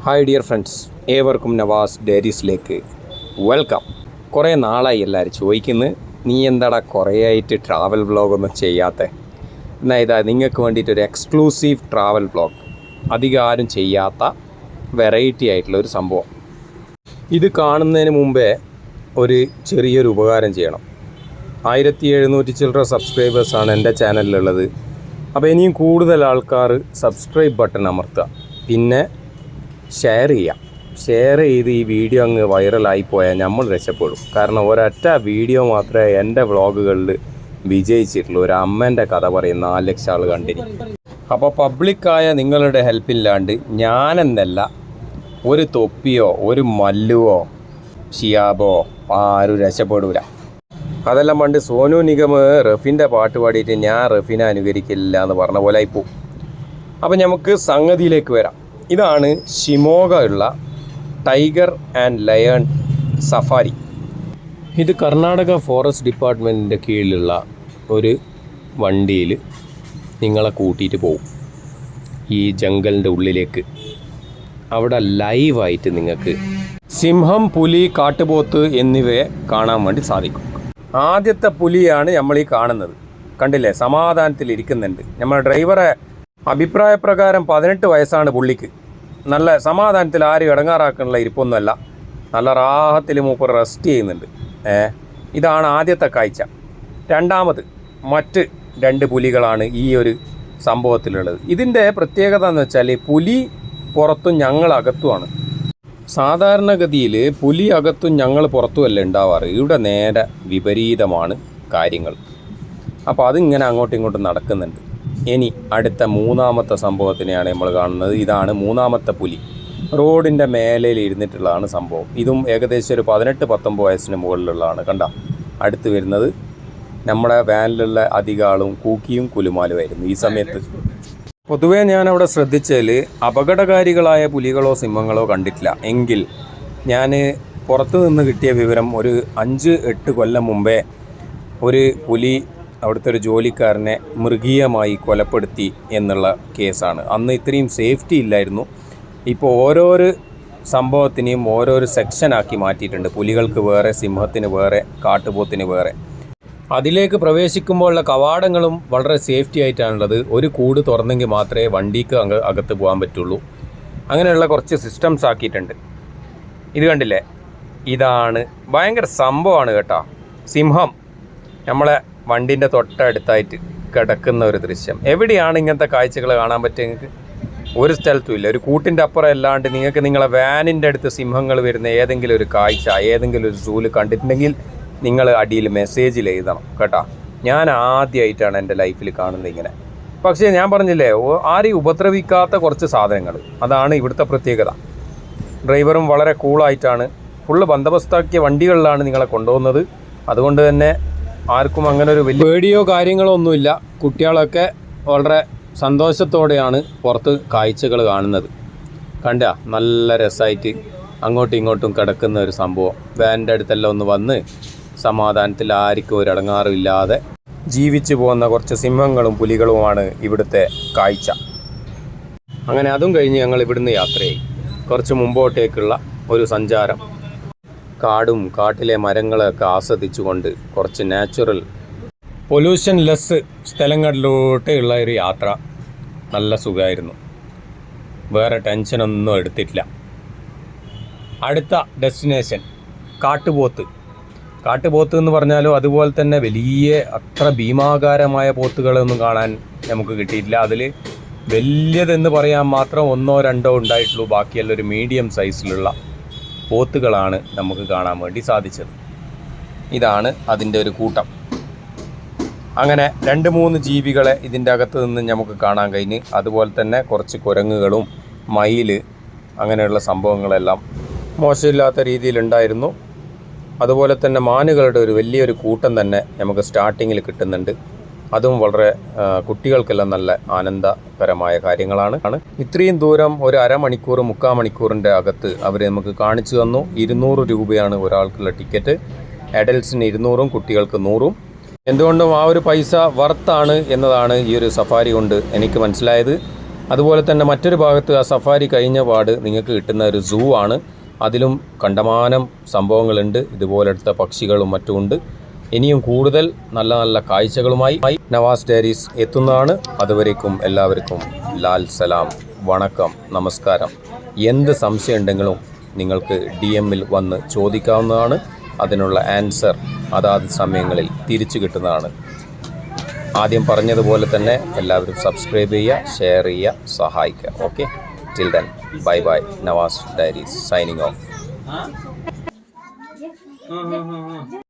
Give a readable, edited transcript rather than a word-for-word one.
Hi dear friends, ഏവർക്കും Nawaz ഡയറീസിലേക്ക് welcome. കുറേ നാളായി എല്ലാവരും ചോദിക്കുന്നു, നീ എന്താടാ കുറേ ആയിട്ട് ട്രാവൽ വ്ളോഗൊന്നും ചെയ്യാത്ത? എന്നാൽ ഇതാ നിങ്ങൾക്ക് വേണ്ടിയിട്ടൊരു എക്സ്ക്ലൂസീവ് ട്രാവൽ വ്ളോഗ്, അധികം ആരും ചെയ്യാത്ത വെറൈറ്റി ആയിട്ടുള്ളൊരു സംഭവം. ഇത് കാണുന്നതിന് മുമ്പേ ഒരു ചെറിയൊരു ഉപകാരം ചെയ്യണം. 1700 ചില്ലറ സബ്സ്ക്രൈബേഴ്സാണ് എൻ്റെ ചാനലിലുള്ളത്. അപ്പോൾ ഇനിയും കൂടുതൽ ആൾക്കാർ സബ്സ്ക്രൈബ് ബട്ടൺ അമർത്തുക, പിന്നെ ഷെയർ ചെയ്ത് ഈ വീഡിയോ അങ്ങ് വൈറലായിപ്പോയാൽ നമ്മൾ രക്ഷപ്പെടും. കാരണം ഒരൊറ്റ വീഡിയോ മാത്രമേ എൻ്റെ വ്ളോഗുകളിൽ വിജയിച്ചിട്ടുള്ളൂ. ഒരു അമ്മേൻ്റെ കഥ പറയും 4 ലക്ഷം ആൾ കണ്ടിരിക്കും. അപ്പോൾ പബ്ലിക്കായ നിങ്ങളുടെ ഹെൽപ്പില്ലാണ്ട് ഞാനെന്നല്ല, ഒരു തൊപ്പിയോ ഒരു മല്ലുവോ ഷിയാബോ ആരും രക്ഷപ്പെടൂല. അതെല്ലാം പണ്ട് സോനു നിഗം റഫീൻ്റെ പാട്ട് പാടിയിട്ട് ഞാൻ റഫീനെ അനുകരിക്കില്ല എന്ന് പറഞ്ഞ പോലെ ആയിപ്പോവും. അപ്പോൾ നമുക്ക് സംഗതിയിലേക്ക് വരാം. ഇതാണ് ഷിമോഗ ഉള്ള ടൈഗർ ആൻഡ് ലയൺ സഫാരി. ഇത് കർണാടക ഫോറസ്റ്റ് ഡിപ്പാർട്ട്മെൻറ്റിൻ്റെ കീഴിലുള്ള ഒരു വണ്ടിയിൽ നിങ്ങളെ കൂട്ടിയിട്ട് പോകും ഈ ജംഗലിൻ്റെ ഉള്ളിലേക്ക്. അവിടെ ലൈവായിട്ട് നിങ്ങൾക്ക് സിംഹം, പുലി, കാട്ടുപോത്ത് എന്നിവയെ കാണാൻ വേണ്ടി സാധിക്കും. ആദ്യത്തെ പുലിയാണ് നമ്മൾ ഈ കാണുന്നത്. കണ്ടില്ലേ, സമാധാനത്തിലിരിക്കുന്നുണ്ട്. നമ്മുടെ ഡ്രൈവറെ അഭിപ്രായപ്രകാരം 18 വയസ്സാണ് പുള്ളിക്ക്. നല്ല സമാധാനത്തിൽ ആരും ഇടങ്ങാറാക്കാനുള്ള ഇരിപ്പൊന്നുമല്ല, നല്ല റാഹത്തിൽ മൂപ്പർ റെസ്റ്റ് ചെയ്യുന്നുണ്ട്. ഇതാണ് ആദ്യത്തെ കാഴ്ച. രണ്ടാമത് മറ്റ് 2 പുലികളാണ് ഈ ഒരു സംഭവത്തിലുള്ളത്. ഇതിൻ്റെ പ്രത്യേകത എന്ന് വെച്ചാൽ പുലി പുറത്തും ഞങ്ങൾ അകത്തുമാണ്. സാധാരണഗതിയിൽ പുലി അകത്തും ഞങ്ങൾ പുറത്തുമല്ല ഉണ്ടാവാറ്. ഇവിടെ നേരെ വിപരീതമാണ് കാര്യങ്ങൾ. അപ്പോൾ അതിങ്ങനെ അങ്ങോട്ടും ഇങ്ങോട്ടും നടക്കുന്നുണ്ട്. ഇനി അടുത്ത 3ാമത്തെ സംഭവത്തിനെയാണ് നമ്മൾ കാണുന്നത്. ഇതാണ് 3ാമത്തെ പുലി. റോഡിൻ്റെ മേലയിൽ ഇരുന്നിട്ടുള്ളതാണ് സംഭവം. ഇതും ഏകദേശം ഒരു 18-19 വയസ്സിന് മുകളിലുള്ളതാണ്. കണ്ട, അടുത്ത് വരുന്നത് നമ്മുടെ വാനിലുള്ള അധികം ആളും കൂക്കിയും കുലുമാലുമായിരുന്നു ഈ സമയത്ത്. പൊതുവേ ഞാനവിടെ ശ്രദ്ധിച്ചാൽ അപകടകാരികളായ പുലികളോ സിംഹങ്ങളോ കണ്ടിട്ടില്ല. എങ്കിൽ ഞാൻ പുറത്തു നിന്ന് കിട്ടിയ വിവരം, ഒരു 5-8 കൊല്ലം മുമ്പേ ഒരു പുലി അവിടുത്തെ ഒരു ജോലിക്കാരനെ മൃഗീയമായി കൊലപ്പെടുത്തി എന്നുള്ള കേസാണ്. അന്ന് ഇത്രയും സേഫ്റ്റി ഇല്ലായിരുന്നു. ഇപ്പോൾ ഓരോരോ സംഭവത്തിനെയും ഓരോരോ സെക്ഷനാക്കി മാറ്റിയിട്ടുണ്ട്. പുലികൾക്ക് വേറെ, സിംഹത്തിന് വേറെ, കാട്ടുപോത്തിന് വേറെ. അതിലേക്ക് പ്രവേശിക്കുമ്പോഴുള്ള കവാടങ്ങളും വളരെ സേഫ്റ്റി ആയിട്ടാണുള്ളത്. ഒരു കൂട് തുറന്നെങ്കിൽ മാത്രമേ വണ്ടിക്ക് അകത്ത് പോകാൻ പറ്റുള്ളൂ. അങ്ങനെയുള്ള കുറച്ച് സിസ്റ്റംസ് ആക്കിയിട്ടുണ്ട്. ഇത് കണ്ടില്ലേ, ഇതാണ് ഭയങ്കര സംഭവമാണ് കേട്ടോ. സിംഹം നമ്മളെ വണ്ടീൻ്റെ തൊട്ടടുത്തായിട്ട് കിടക്കുന്ന ഒരു ദൃശ്യം. എവിടെയാണ് ഇങ്ങനത്തെ കാഴ്ചകൾ കാണാൻ പറ്റുക? നിങ്ങൾക്ക് ഒരു സ്ഥലത്തും ഇല്ല. ഒരു കൂട്ടിൻ്റെ അപ്പുറം അല്ലാണ്ട് നിങ്ങൾക്ക് നിങ്ങളെ വാനിൻ്റെ അടുത്ത് സിംഹങ്ങൾ വരുന്ന ഏതെങ്കിലും ഒരു കാഴ്ച ഏതെങ്കിലും ഒരു സൂല് കണ്ടിട്ടുണ്ടെങ്കിൽ നിങ്ങൾ അടിയിൽ മെസ്സേജിൽ എഴുതണം കേട്ടോ. ഞാൻ ആദ്യമായിട്ടാണ് എൻ്റെ ലൈഫിൽ കാണുന്നത് ഇങ്ങനെ. പക്ഷേ ഞാൻ പറഞ്ഞില്ലേ, ആരെയും ഉപദ്രവിക്കാത്ത കുറച്ച് സാധനങ്ങൾ, അതാണ് ഇവിടുത്തെ പ്രത്യേകത. ഡ്രൈവറും വളരെ കൂളായിട്ടാണ്, ഫുള്ള് ബന്ദോബസ്താക്കിയ വണ്ടികളിലാണ് നിങ്ങളെ കൊണ്ടുപോകുന്നത്. അതുകൊണ്ട് തന്നെ ആർക്കും അങ്ങനെ ഒരു വലിയ പേടിയോ കാര്യങ്ങളോ ഒന്നുമില്ല. കുട്ടികളൊക്കെ വളരെ സന്തോഷത്തോടെയാണ് പുറത്ത് കാഴ്ചകൾ കാണുന്നത്. കണ്ട, നല്ല രസമായിട്ട് അങ്ങോട്ടും ഇങ്ങോട്ടും കിടക്കുന്ന ഒരു സംഭവം. വാനിൻ്റെ അടുത്തെല്ലാം ഒന്ന് വന്ന് സമാധാനത്തിൽ ആർക്കും ഒരു ഇടങ്ങാറുമില്ലാതെ ജീവിച്ചു പോകുന്ന കുറച്ച് സിംഹങ്ങളും പുലികളുമാണ് ഇവിടുത്തെ കാഴ്ച. അങ്ങനെ അതും കഴിഞ്ഞ് ഞങ്ങൾ ഇവിടുന്ന് യാത്രയായി. കുറച്ച് മുമ്പോട്ടേക്കുള്ള ഒരു സഞ്ചാരം, കാടും കാട്ടിലെ മരങ്ങളൊക്കെ ആസ്വദിച്ചുകൊണ്ട് കുറച്ച് നാച്ചുറൽ പൊല്യൂഷൻ ലെസ് സ്ഥലങ്ങളിലോട്ടുള്ള ഒരു യാത്ര. നല്ല സുഖമായിരുന്നു, വേറെ ടെൻഷനൊന്നും എടുത്തിട്ടില്ല. അടുത്ത ഡെസ്റ്റിനേഷൻ കാട്ടുപോത്ത് എന്ന് പറഞ്ഞാലും അതുപോലെ തന്നെ വലിയ അത്ര ഭീമാകാരമായ പോത്തുകളൊന്നും കാണാൻ നമുക്ക് കിട്ടിയിട്ടില്ല. അതിൽ വലിയതെന്ന് പറയാൻ മാത്രം 1-2 ഉണ്ടായിട്ടുള്ളൂ. ബാക്കിയെല്ലാം ഒരു മീഡിയം സൈസിലുള്ള പോത്തുകളാണ് നമുക്ക് കാണാൻ വേണ്ടി സാധിച്ചത്. ഇതാണ് അതിൻ്റെ ഒരു കൂട്ടം. അങ്ങനെ 2-3 ജീവികളെ ഇതിൻ്റെ അകത്ത് നിന്ന് നമുക്ക് കാണാൻ കഴിഞ്ഞ്. അതുപോലെ തന്നെ കുറച്ച് കുരങ്ങുകളും മയിൽ, അങ്ങനെയുള്ള സംഭവങ്ങളെല്ലാം മോശമില്ലാത്ത രീതിയിലുണ്ടായിരുന്നു. അതുപോലെ തന്നെ മാനുകളുടെ ഒരു വലിയൊരു കൂട്ടം തന്നെ നമുക്ക് സ്റ്റാർട്ടിങ്ങിൽ കിട്ടുന്നുണ്ട്. അതും വളരെ കുട്ടികൾക്കെല്ലാം നല്ല ആനന്ദകരമായ കാര്യങ്ങളാണ്. ഇത്രയും ദൂരം ഒരു അരമണിക്കൂർ 3/4 മണിക്കൂറിൻ്റെ അകത്ത് അവർ നമുക്ക് കാണിച്ചു തന്നു. 200 രൂപയാണ് ഒരാൾക്കുള്ള ടിക്കറ്റ്. അഡൽട്ട്സിന് 200ഉം കുട്ടികൾക്ക് 100ഉം. എന്തുകൊണ്ടും ആ ഒരു പൈസ വർത്താണ് എന്നതാണ് ഈ ഒരു സഫാരി കൊണ്ട് എനിക്ക് മനസ്സിലായത്. അതുപോലെ തന്നെ മറ്റൊരു ഭാഗത്ത് ആ സഫാരി കഴിഞ്ഞ പാട് നിങ്ങൾക്ക് കിട്ടുന്ന ഒരു സൂ ആണ്. അതിലും കണ്ടമാനം സംഭവങ്ങളുണ്ട്, ഇതുപോലത്തെ പക്ഷികളും മറ്റുമുണ്ട്. ഇനിയും കൂടുതൽ നല്ല നല്ല കാഴ്ചകളുമായി നവാസ് ഡയറീസ് എത്തുന്നതാണ്. അതുവരേക്കും എല്ലാവർക്കും ലാൽ സലാം, വണക്കം, നമസ്കാരം. എന്ത് സംശയം ഉണ്ടെങ്കിലും നിങ്ങൾക്ക് DM-ൽ വന്ന് ചോദിക്കാവുന്നതാണ്. അതിനുള്ള ആൻസർ അതാത് സമയങ്ങളിൽ തിരിച്ചു കിട്ടുന്നതാണ്. ആദ്യം പറഞ്ഞതുപോലെ തന്നെ എല്ലാവരും സബ്സ്ക്രൈബ് ചെയ്യുക, ഷെയർ ചെയ്യുക, സഹായിക്കുക. Okay, till then bye bye. Nawaz diaries signing of.